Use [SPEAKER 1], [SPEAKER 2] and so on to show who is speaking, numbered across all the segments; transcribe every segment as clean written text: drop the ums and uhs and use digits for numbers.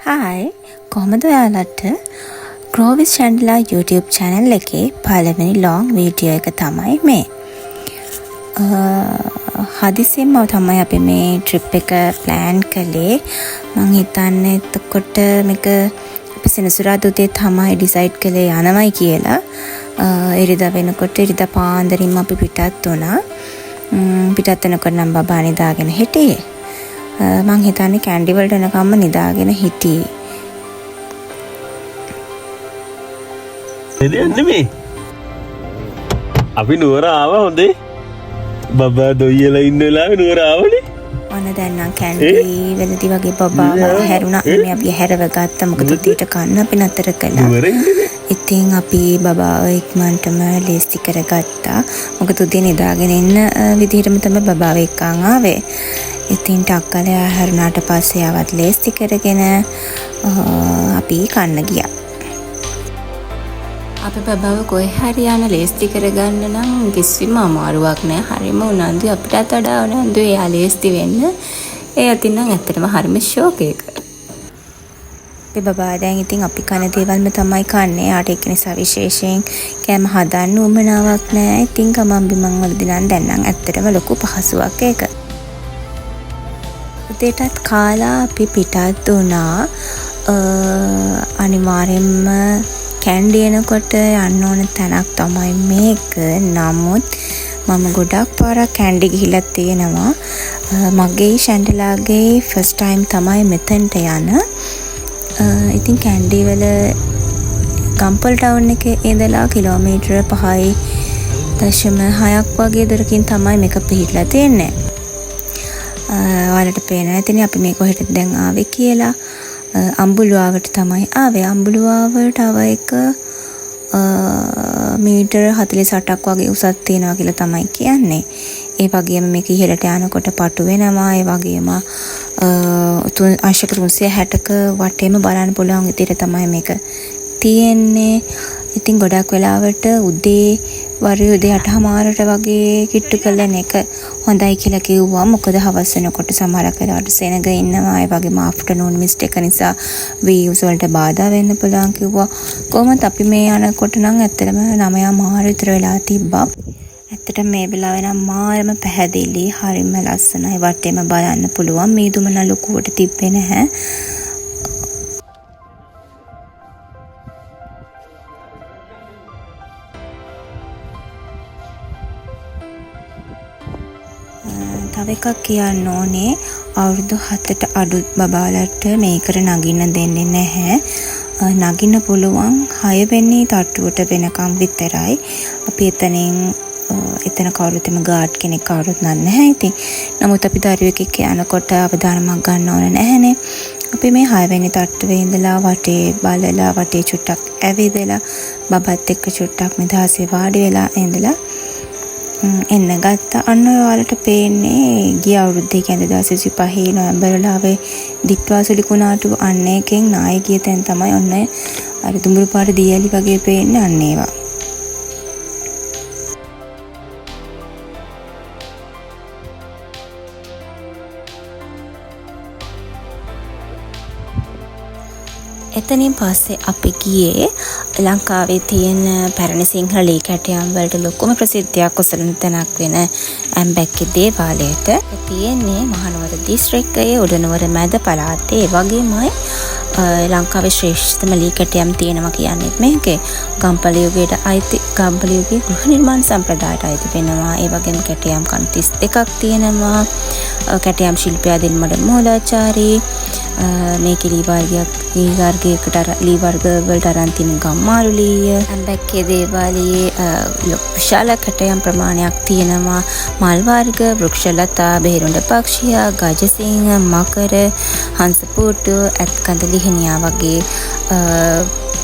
[SPEAKER 1] Hi කොහොමද ඔයාලට ග්‍රෝවිස් චැන්ඩලා YouTube channel එකේ පළවෙනි ලොං වීඩියෝ එක තමයි මේ. හදිසියෙන්ම තමයි අපි මේ ට්‍රිප් එක ප්ලෑන් කළේ. මං හිතන්නේ එතකොට මේක අපි සෙනසුරාදා උදේ තමයි ඩිසයිඩ් කළේ යනවයි කියලා. ඉරිදා වෙනකොට ඉරිදා පාන්දරින්ම අපි පිටත් වුණා. පිටත් වෙනකොට නම් බබා නිදාගෙන හිටියේ. මං හිතන්නේ කැන්ඩි වලට එනකම්ම නිදාගෙන හිටියේ.
[SPEAKER 2] එන්නේ මේ අපි නුවර ආවා හොඳේ. බබා දොයියලා ඉන්න වෙලාවේ නුවර ආවනේ.
[SPEAKER 1] ඔන්න දැන් නම් කැන්ඩි වෙලදී වගේ බබාව හැරුණා. මේ අපි හැරව ගත්තා. මොකද උදේට කන්න අපි නතර කළා. ඉතින් අපි බබාව ඉක්මනටම ලේස්ති කරගත්තා. මොකද උදේ නිදාගෙන ඉන්න විදිහටම තමයි බබාව එක්කන් ආවේ. ඉතින් ටක්කලයා හැරුණාට පස්සේ ආවත් ලේස්ති කරගෙන අපි කන්න ගියා. අපේ බබාව කොහේ හරි යන ලේස්ති කරගන්න නම් කිසිම අමාරුවක් නෑ. හරිම උනන්දුයි අපිටත් වඩා උනන්දුයි එයා ලේස්ති වෙන්න. ඒ අතින් නම් ඇත්තටම හරිම ෂෝක් එක. අපේ බබා දැන් ඉතින් අපි කන දේවල්ම තමයි කන්නේ. ආට ඒක නිසා විශේෂයෙන් කෑම හදන්න උවමනාවක් නෑ. ඉතින් ගමන් බිමන් වලදී නම් දැන් නම් ඇත්තටම ලොකු පහසුවක් ඒක. උදේටත් කාලා අපි පිටත් වුණා. අනිවාර්යෙන්ම කැන්ඩි එනකොට යන්න ඕන තැනක් තමයි මේක. නමුත් මම ගොඩක් පාරක් කැන්ඩි ගිහිල්ලා තියෙනවා. මගේ ශැන්ඩලාගේ ෆස්ට් ටයිම් තමයි මෙතනට යන. ඉතින් කැන්ඩි වල ගම්පල් ටවුන් එකේ ඉඳලා කිලෝමීටර 5.6ක් වගේ දුරකින් තමයි මේක පිහිටලා තියෙන්නේ. ඔයාලට පේනවා ඇතිනේ අපි මේ කොහෙටද දැන් ආවේ කියලා. අම්බුලුවාවට තමයි ආවේ. අම්බුලුවාවට ආව එක මීටර 48ක් වගේ උසක් තියෙනවා කියලා තමයි කියන්නේ. ඒ වගේම මේක ඉහළට යනකොට පටු වෙනවා. ඒ වගේම අංශක 360ක වටේම බලන්න පුළුවන් විදිහට තමයි මේක තියෙන්නේ. ඉතින් ගොඩක් වෙලාවට උදේ උදේ 8:00ට වගේ කිට්ටු කළන එක හොඳයි කියලා කිව්වා. මොකද හවස වෙනකොට සමහරක් වෙලාවට සෙනග ඉන්නවා. ඒ වගේම ආෆ්ටර්නූන් මිස්ට් එක නිසා වීව්ස් වලට බාධා වෙන්න පුළුවන් කිව්වා. කොහොමද අපි මේ යනකොට නම් ඇත්තටම 9:00 විතර වෙලා තිබ්බා. ඇත්තටම මේ වෙලාවේ නම් මාරම පැහැදිලි, හරිම ලස්සනයි. වටේම බලන්න පුළුවන්. මේ දුමන ලොකුවට තිබ්බේ නැහැ. තව එකක් කියන්න ඕනේ. අවුරුදු 7ට අඩු බබාලට මේකට නගින්න දෙන්නේ නැහැ. නගින්න පුළුවන් 6 වෙනි තට්ටුවට වෙනකම් විතරයි. අපි එතන කවුරුත් එම ගාඩ් කෙනෙක් කවුරුත් නැහැ. ඉතින් නමුත් අපි දරුවෙක් එක්ක යනකොට අවධානමක් ගන්න ඕන නැහැනේ. අපි මේ 6 වෙනි තට්ටුවේ ඉඳලා වටේ බලලා වටේ චුට්ටක් ඇවිදලා බබත් එක්ක චුට්ටක් නිදහසේ වාඩි වෙලා ඉඳලා එන්න ගත්තා. අන්න ඔයාලට පේන්නේ ගිය අවුරුද්දේ කියන්නේ 2025 නොවැම්බර් වලාවේ දික්වාසුලි කුණාටු අන්න එකෙන් නායකයෙ තැන් තමයි ඔන්න අර දුඹුරු පාට දියලි වගේ පේන්නේ අන්න ඒවා. එතනින් පස්සේ අපි ගියේ ලංකාවේ තියෙන පැරණි සිංහල ලී කැටයම් වලට ලොකුම ප්‍රසිද්ධියක් ඔසලන තැනක් වෙන ඇම්බැක්කේ දේවාලයට. තියෙන්නේ මහනුවර දිස්ත්‍රික්කයේ උඩනුවර මැද පළාතේ. ඒ වගේමයි ලංකාවේ ශ්‍රේෂ්ඨතම ලී කැටයම් තියෙනවා කියන්නේ මේකේ. ගම්පල යුගයට අයිති ගම්පල යුගයේ ගෘහ නිර්මාණ සම්ප්‍රදායට අයිති වෙනවා. ඒ වගේම කැටයම් කණු 32ක් තියෙනවා. කැටයම් ශිල්පියා දිල්මඩ මූලාචාරී මේක ලී වර්ගයකට ලී වර්ග වලට අරන් තියෙන ගම්මාළු ලීය. ඇම්බැක්කේ දේවාලයේ විශාල කැටයම් ප්‍රමාණයක් තියෙනවා. මල් වර්ග, වෘක්ෂලතා, බේරුණ්ඩ පක්ෂියා, ගජසිංහ, මකර, හංසපූට්ටු, ඇත්කඳ ලිහිණියා වගේ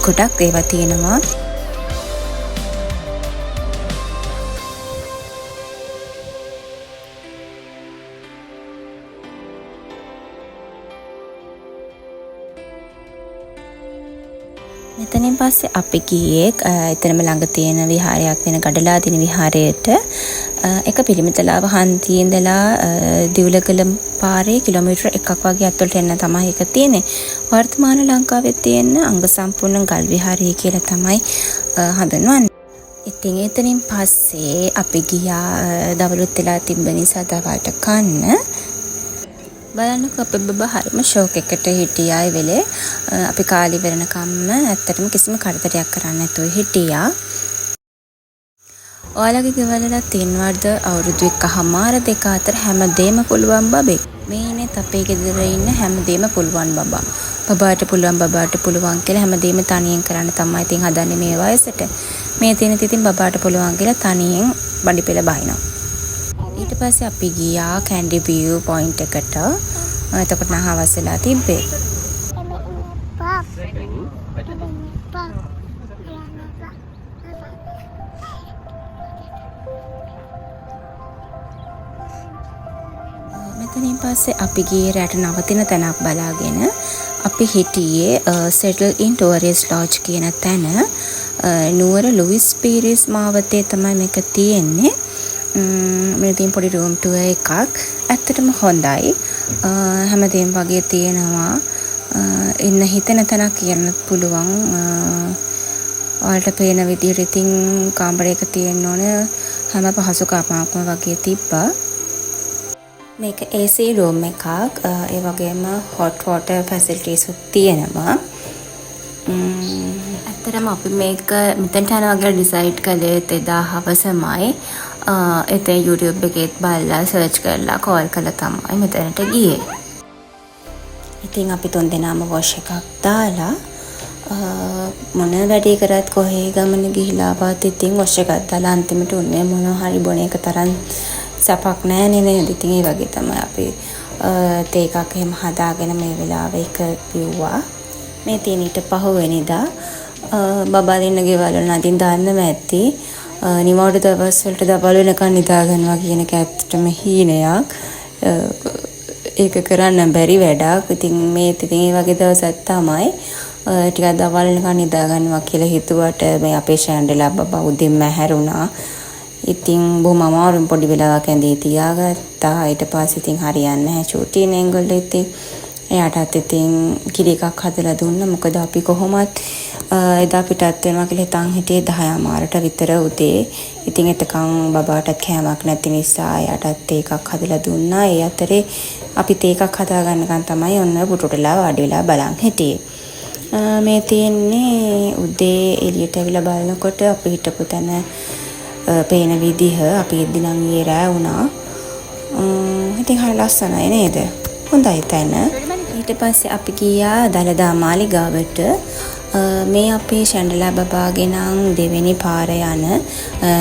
[SPEAKER 1] ගොඩක් ඒවා තියෙනවා. මෙතනින් පස්සේ අපි ගියේ එතනම ළඟ තියෙන විහාරයක් වෙන ගඩලාදින විහාරයට. එක පිරිමිතලාව හන්දියේ ඉඳලා දිවුලකල පාරේ කිලෝමීටර් 1ක් වගේ ඇතුළට එන්න තමයි ඒක තියෙන්නේ. වර්තමාන ලංකාවේ තියෙන අංග සම්පූර්ණ ගල් විහාරය කියලා තමයි හඳුන්වන්නේ. ඉතින් එතනින් පස්සේ අපි ගියා දවල්ුත් වෙලා තිබ්බ නිසා දවල්ට කන්න. බලන්නකෝ අපේ බබා හරිම ෂෝක් එකකට හිටියා ඒ වෙලේ. අපි කාලි වෙරණකම්ම ඇත්තටම කිසිම කරදරයක් කරන්නේ නැතුව හිටියා. ඔයාලගේ ගෙවල්වල තින්වර්ද අවුරුදු 1.5 දෙක අතර හැමදේම පුළුවන් බබේ. මේනේ අපේ ගෙදර ඉන්න හැමදේම පුළුවන් බබා. බබාට පුළුවන් කියලා හැමදේම තනියෙන් කරන්න තමයි ඉතින් හදන්නේ මේ වයසට. මේ තියෙන ඉතින් බබාට පුළුවන් කියලා තනියෙන් බඩිපෙළ බහිනවා. ඊට පස්සේ අපි ගියා කැන්ඩි view point එකට. එතකොට නම් හවස් වෙලා තිබ්බේ. මෙතනින් පස්සේ අපි ගියේ රැට නවතින තැනක් බලාගෙන. අපි හිටියේ settle in tourist lodge කියන තැන. නුවර ලුයිස් පීරිස් මාවතේ තමයි මේක තියෙන්නේ. මේ තියෙන පොඩි room tour එකක්. ඇත්තටම හොඳයි. හැමදේම වගේ තියෙනවා. ඉන්න හිතෙන තැනක් කියන්න පුළුවන්. ඔයාලට පේන විදිහට ඉතින් කාමරයක තියෙන්න ඕන හැම පහසුකමක්ම වගේ තිබ්බා. මේක AC room එකක්. ඒ වගේම hot water facilities උත් තියෙනවා. ඇත්තටම අපි මේක මෙතනට යනවා කියලා decide කළේ එදා හවසමයි. එතන YouTube එකේත් බලලා search කරලා call කළා තමයි මෙතනට ගියේ. ඉතින් අපි තුන් දෙනාම wash එකක් දාලා මොන වැඩේ කරත් කොහේ ගමන ගිහිලා ආවත් ඉතින් wash එකක් දාලා අන්තිමට උන්නේ මොන හරි බොන එක තරම් සපක් නෑනේ නේද? ඉතින් ඒ වගේ තමයි අපි තේ එකක් එහෙම හදාගෙන මේ වෙලාවේ එක පිව්වා. මේ තියෙන ඊට පහුවෙනිදා බබා දෙන්න ගෙවල් වල නදින් දාන්නම ඇති. නිමවට දවස් වලට දවල් වෙනකන් නිදා ගන්නවා කියන එක ඇත්තටම හීනයක්. ඒක කරන්න බැරි වැඩක්. ඉතින් මේ ඉතින් ඒ වගේ දවසක් තමයි ටිකක් දවල් වෙනකන් නිදා ගන්නවා කියලා හිතුවට මේ අපේ ෂැන්ඩලා බබා උදේම හැරුණා. ඉතින් බොහොම අමාරුවෙන් පොඩි වෙලාවක් ඇඳේ තියාගත්තා. ඊට පස්සේ ඉතින් හරියන්නේ නැහැ ෂූටින් එංගොල්ලෝ ඉතින් එයාටත් ඉතින් කිරි එකක් හදලා දුන්නා. මොකද අපි කොහොමත් එදා පිටත් වෙනවා කියලා හිතන් හිටියේ 10:00 විතර උදේ. ඉතින් එතකන් බබාටත් කෑමක් නැති නිසා එයාටත් එකක් හදලා දුන්නා. ඒ අතරේ අපි තේ එකක් හදා ගන්නකන් තමයි ඔන්න පුටුටලා වාඩි වෙලා බලන් හිටියේ. මේ තියෙන්නේ උදේ එළියට ඇවිල්ලා බලනකොට අපි හිටපු තැන පේන විදිහ අපි එද්දිනම් ඊයේ රෑ වුණා. ඉතින් හරි ලස්සනයි නේද? හොඳයි තැන. ඊට පස්සේ අපි ගියා දලදා මාලිගාවට. මේ අපේ ෂැන්ඩලා බබාගේ නම් දෙවෙනි පාර යන.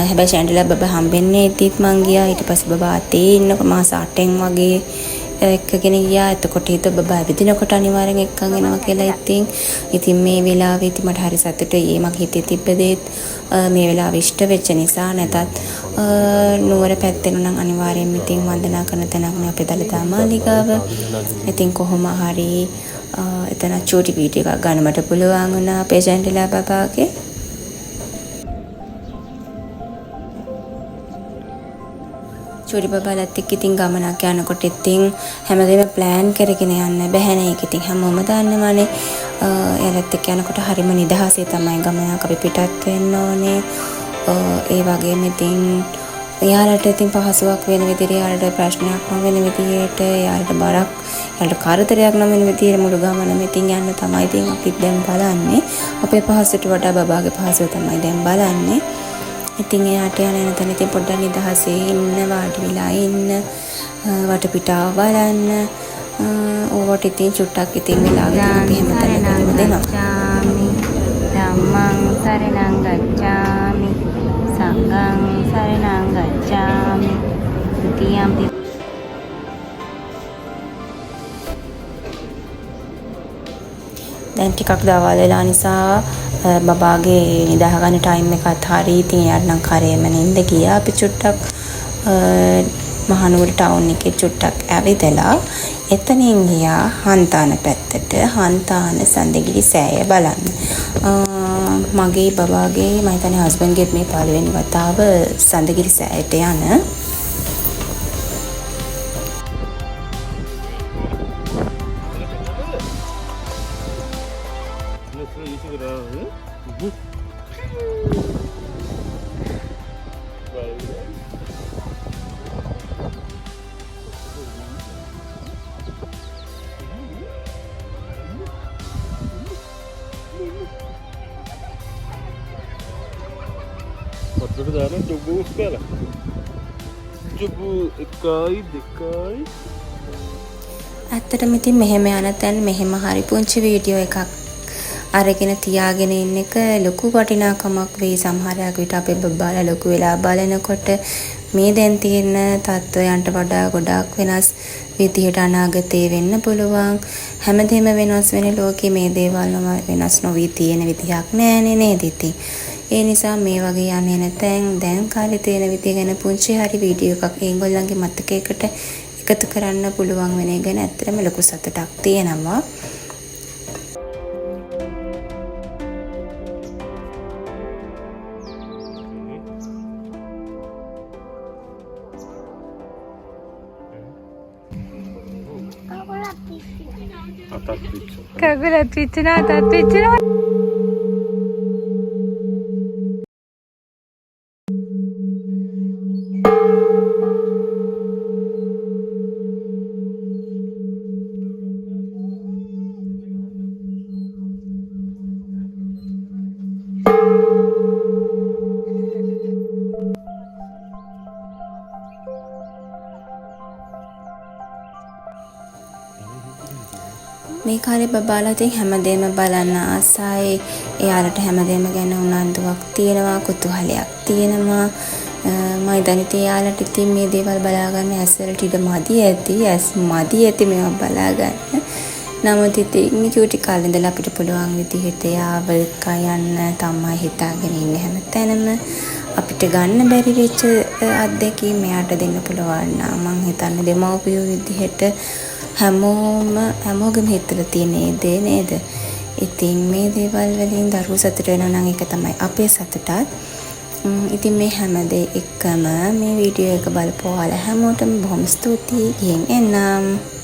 [SPEAKER 1] හැබැයි ෂැන්ඩලා බබා හම්බෙන්නේ ඉතිත් මං ගියා. ඊට පස්සේ බබා අතේ ඉන්නකො මාස 8න් වගේ එක්කගෙන ගියා. එතකොට හිත බබා ඇවිදිනකොට අනිවාර්යෙන් එක්කන් එනවා කියලා ඉතින් මේ වෙලාවේ ඉතින් මට හරි සතුටුයි. මගේ හිතේ තිබ්බ දේත් මේ වෙලාවේ ඉෂ්ට වෙච්ච නිසා නැතත් නුවර පැත්තෙන් නම් අනිවාර්යෙන්ම ඉතින් වන්දනා කරන තැනක් නේ අපේ දලදා මාලිගාව. ඉතින් කොහොම හරි එතන චූටි වීඩියෝ එකක් ගන්න මට පුළුවන් වුණා අපේ ෂැන්ඩලා බබාගේ. චූටි බබාලත් එක්ක ඉතින් ගමනක් යනකොට ඉතින් හැමදේම ප්ලෑන් කරගෙන යන්න බැහැනේ. ඒක ඉතින් හැමෝම දන්නවනේ. එයාලත් එක්ක යනකොට හරිම නිදහසේ තමයි ගමනක් අපි පිටත් වෙන්න ඕනේ. ඒ වගේම ඉතින් එයාලට ඉතින් පහසුවක් වෙන විදිහට, එයාලට ප්‍රශ්නයක් නොවන විදිහට, එයාලට බරක්, එයාලට කරදරයක් නොවන විදිහට මුළු ගමනම ඉතින් යන්න තමයි ඉතින් අපි දැන් බලන්නේ. අපේ පහසුවට වඩා බබාගේ පහසුව තමයි දැන් බලන්නේ. ඉතින් එයාට යන තැන ඉතින් පොඩ්ඩක් නිදහසේ ඉන්න, වාඩි වෙලා ඉන්න, වටපිටාව බලන්න. ඕවට ඉතින් චුට්ටක් ඉතින් වෙලාවෙ අපි හැමතැනම දෙනවා. ධම්මං සරණං ගච්ඡාමි සංඝං සරණං ගච්ඡාමි ဒုတိယံ දැන් ටිකක් දවල් වෙලා නිසා බබාගේ නිදාගන්න ටයිම් එකත් හරි. ඉතින් එයාට නම් කරේම නින්ද ගියා. අපි චුට්ටක් මහනුවර ටවුන් එකේ චුට්ටක් ඇවිදලා එතනින් ගියා හන්තාන පැත්තට. හන්තාන සඳගිරි සෑය බලන්න. මගේ බබාගේ මම හිතන්නේ හස්බන්ඩ්ගේ මේ පළවෙනි වතාව සඳගිරි සෑයට යන.
[SPEAKER 2] Patladı daha ne? Çok boğuk kala. Jubu එකයි දෙකයි.
[SPEAKER 1] ඇත්තටම ඉතින් මෙහෙම යන තැන් මෙහෙම හරි පුංචි වීඩියෝ එකක් අරගෙන තියාගෙන ඉන්න එක ලොකු වටිනාකමක් වෙයි. සමහරයක් විට අපේ බබාලා ලොකු වෙලා බලනකොට මේ දැන් තියෙන තත්ත්වයන්ට වඩා ගොඩාක් වෙනස් විදිහට අනාගතේ වෙන්න පුළුවන්. හැමදේම වෙනස් වෙන ලෝකේ මේ දේවල් වෙනස් නොවී තියෙන විදිහක් නෑනේ නේද ඉතින්. ඒ නිසා මේ වගේ යන්නේ නැතෙන් දැන් කාලේ තියෙන විදිය ගැන පුංචි හරි වීඩියෝ එකක් ඒගොල්ලන්ගේ මතකයකට එකතු කරන්න පුළුවන් වෙන එක ගැන ඇත්තටම ලොකු සතුටක් තියෙනවා. කකුලත් පිච්චෙනවා අතත් පිච්චෙනවා. මේ කාලේ බබාලා ඉතින් හැමදේම බලන්න ආසයි. එයාලට හැමදේම ගැන උනන්දුවක් තියෙනවා, කුතුහලයක් තියෙනවා. මම හිතන්නේ එයාලට ඉතින් මේ දේවල් බලා ගන්න ඇස්වලට ඉඩ මදි ඇති. ඇස් මදි ඇති මේවා බලා ගන්න. නමුත් ඉතින් චූටි කාලේ ඉඳලා අපිට පුළුවන් විදිහට එයාව යන්න තමයි හිතාගෙන ඉන්නේ හැමතැනම. අපිට ගන්න බැරි වෙච්ච අත්දැකීම් එයාට දෙන්න පුළුවන් නම් මම හිතන්නේ දෙමව්පියෝ විදිහට හැමෝගෙම හිතල තියෙන දේ නේද. ඉතින් මේ දේවල් වලින් දරුවෝ සතුට වෙනවා නම් ඒක තමයි අපේ සතුටත්. ඉතින් මේ හැමදේ එක්කම මේ වීඩියෝ එක බලපුවා හැමෝටම බොහොම ස්තුතියි. ගිහින් එන්නම්.